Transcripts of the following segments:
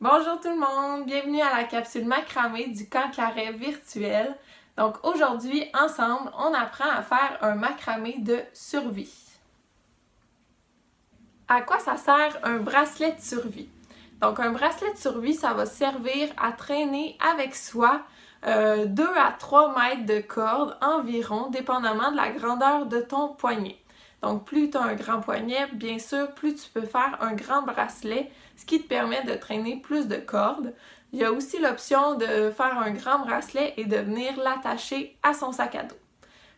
Bonjour tout le monde, bienvenue à la capsule macramé du camp Claret virtuel. Donc aujourd'hui, ensemble, on apprend à faire un macramé de survie. À quoi ça sert un bracelet de survie? Donc un bracelet de survie, ça va servir à traîner avec soi 2 à 3 mètres de corde environ, dépendamment de la grandeur de ton poignet. Donc plus tu as un grand poignet, bien sûr, plus tu peux faire un grand bracelet, ce qui te permet de traîner plus de cordes. Il y a aussi l'option de faire un grand bracelet et de venir l'attacher à son sac à dos.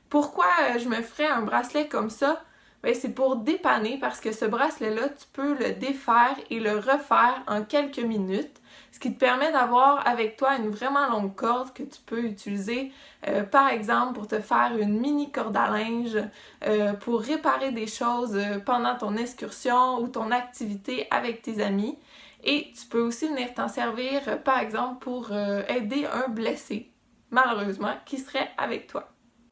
Pourquoi je me ferais un bracelet comme ça? Bien, c'est pour dépanner parce que ce bracelet-là, tu peux le défaire et le refaire en quelques minutes, ce qui te permet d'avoir avec toi une vraiment longue corde que tu peux utiliser, par exemple, pour te faire une mini corde à linge, pour réparer des choses pendant ton excursion ou ton activité avec tes amis. Et tu peux aussi venir t'en servir, par exemple, pour aider un blessé, malheureusement, qui serait avec toi.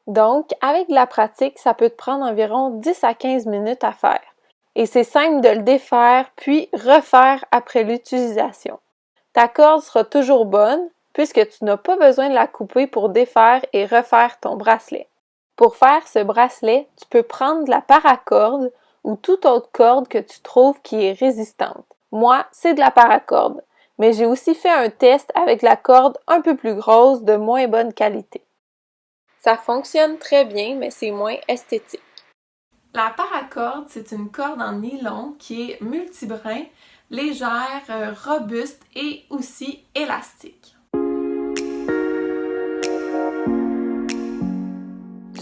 Donc, avec de la pratique, ça peut te prendre environ 10 à 15 minutes à faire. Et c'est simple de le défaire puis refaire après l'utilisation. Ta corde sera toujours bonne puisque tu n'as pas besoin de la couper pour défaire et refaire ton bracelet. Pour faire ce bracelet, tu peux prendre de la paracorde ou toute autre corde que tu trouves qui est résistante. Moi, c'est de la paracorde, mais j'ai aussi fait un test avec la corde un peu plus grosse de moins bonne qualité. Ça fonctionne très bien, mais c'est moins esthétique. La paracorde, c'est une corde en nylon qui est multibrin, légère, robuste et aussi élastique.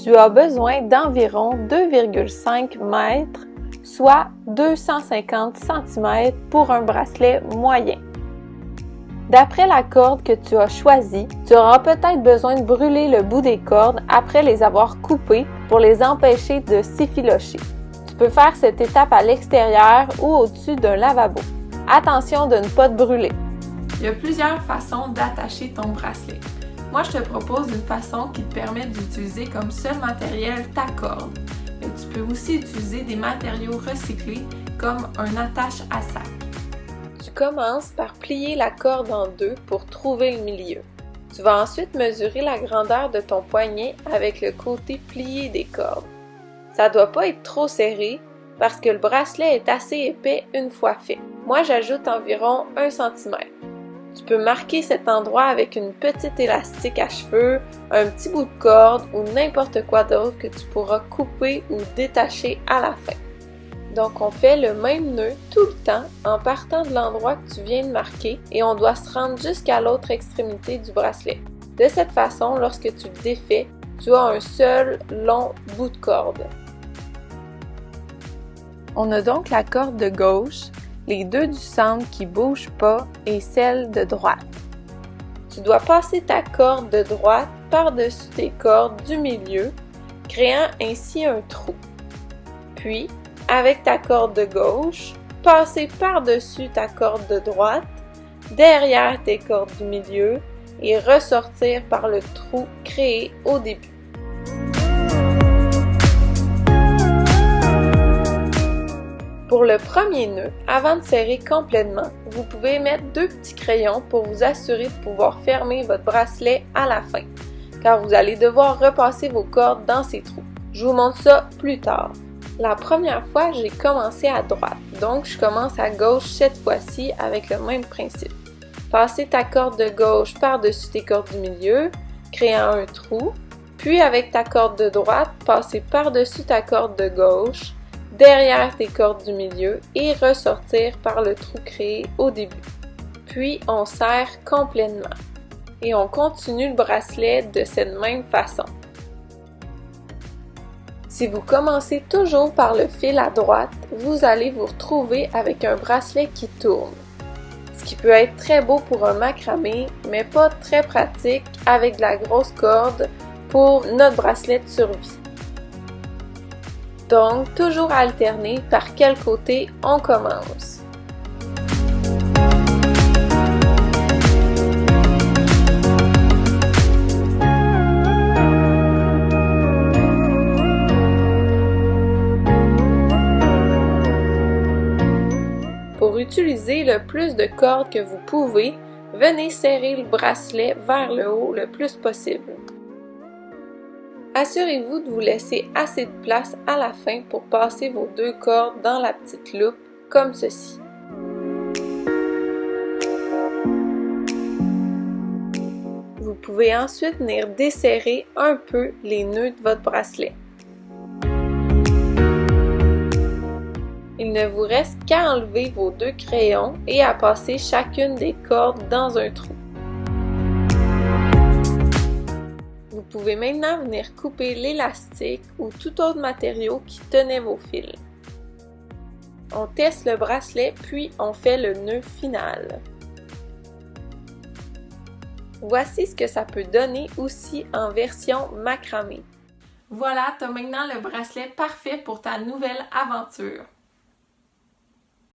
Tu as besoin d'environ 2,5 mètres, soit 250 cm pour un bracelet moyen. D'après la corde que tu as choisie, tu auras peut-être besoin de brûler le bout des cordes après les avoir coupées pour les empêcher de s'effilocher. Tu peux faire cette étape à l'extérieur ou au-dessus d'un lavabo. Attention de ne pas te brûler. Il y a plusieurs façons d'attacher ton bracelet. Moi, je te propose une façon qui te permet d'utiliser comme seul matériel ta corde. Mais tu peux aussi utiliser des matériaux recyclés comme un attache à sac. Tu commences par plier la corde en deux pour trouver le milieu. Tu vas ensuite mesurer la grandeur de ton poignet avec le côté plié des cordes. Ça doit pas être trop serré parce que le bracelet est assez épais une fois fait. Moi, j'ajoute environ 1 cm. Tu peux marquer cet endroit avec une petite élastique à cheveux, un petit bout de corde ou n'importe quoi d'autre que tu pourras couper ou détacher à la fin. Donc, on fait le même nœud tout le temps en partant de l'endroit que tu viens de marquer et on doit se rendre jusqu'à l'autre extrémité du bracelet. De cette façon, lorsque tu le défais, tu as un seul long bout de corde. On a donc la corde de gauche, les deux du centre qui ne bougent pas et celle de droite. Tu dois passer ta corde de droite par-dessus tes cordes du milieu, créant ainsi un trou. Puis, avec ta corde de gauche, passer par-dessus ta corde de droite, derrière tes cordes du milieu et ressortir par le trou créé au début. Pour le premier nœud, avant de serrer complètement, vous pouvez mettre 2 petits crayons pour vous assurer de pouvoir fermer votre bracelet à la fin, car vous allez devoir repasser vos cordes dans ces trous. Je vous montre ça plus tard. La première fois, j'ai commencé à droite, donc je commence à gauche cette fois-ci avec le même principe. Passer ta corde de gauche par-dessus tes cordes du milieu, créant un trou, puis avec ta corde de droite, passer par-dessus ta corde de gauche, derrière tes cordes du milieu et ressortir par le trou créé au début. Puis on serre complètement et on continue le bracelet de cette même façon. Si vous commencez toujours par le fil à droite, vous allez vous retrouver avec un bracelet qui tourne. Ce qui peut être très beau pour un macramé, mais pas très pratique avec de la grosse corde pour notre bracelet de survie. Donc, toujours alterner par quel côté on commence. Pour utiliser le le plus de cordes que vous pouvez, venez serrer le bracelet vers le haut le plus possible. Assurez-vous de vous laisser assez de place à la fin pour passer vos 2 cordes dans la petite loupe, comme ceci. Vous pouvez ensuite venir desserrer un peu les nœuds de votre bracelet. Il ne vous reste qu'à enlever vos 2 crayons et à passer chacune des cordes dans un trou. Vous pouvez maintenant venir couper l'élastique ou tout autre matériau qui tenait vos fils. On teste le bracelet puis on fait le nœud final. Voici ce que ça peut donner aussi en version macramé. Voilà, tu as maintenant le bracelet parfait pour ta nouvelle aventure.